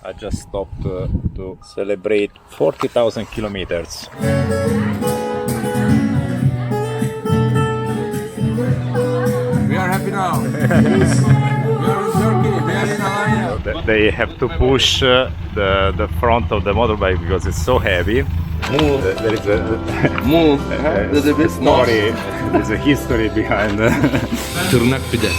I just stopped to celebrate 40,000 kilometers. We are happy now. We are in Turkey. We are in Alanya. They have to push the front of the motorbike because it's so heavy. Move. There is a Move. There's a bit story. There's a history behind. Tırnak pide.